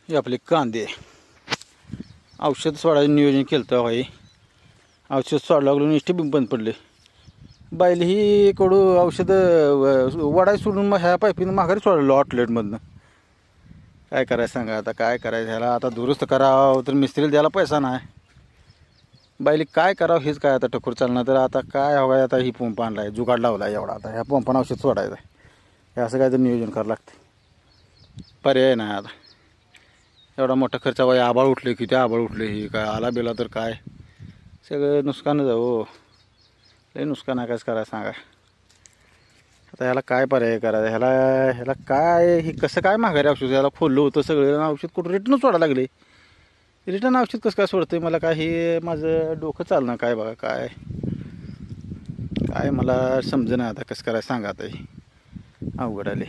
हे आपले कांदे औषध सोडायचं नियोजन केलं तर भाई औषध सोडायला लागलो निष्ठी बंद पडले. बैल ही कडू औषध वडाय सोडून मग ह्या पाईपीनं माघारी सोडलं आउटलेटमधनं. काय करायचं सांगा आता, काय करायचं ह्याला आता दुरुस्त करावं तर मिस्त्रीला द्यायला पैसा नाही. बैल काय करावं हेच काय आता टकोर चालणार. तर आता काय हवं आता ही पंप आणला आहे जुगाड लावला आहे एवढा, आता ह्या पंपानं औषध सोडायचं आहे. हे असं काय तर नियोजन करावं लागतं, पर्याय नाही आता. एवढा मोठा खर्च बाई, आबाळ उठले की ते आबाळ उठले ही काय आला बेला तर काय सगळं नुकसानच आहे हो. लई नुकसान आहे, कायच करायचं सांगा. आता ह्याला काय पर्याय करायचा, ह्याला काय हे कसं काय माघारी औषध, ह्याला खोललं होतं सगळं औषध कुठं रिटर्न सोडायला लागले. रिटर्न औषध कसं काय सोडतंय मला काय हे माझं डोकं चालणार काय बघा. काय काय मला समजेना आता कसं करायचं सांगा. आता हे अवघड आले.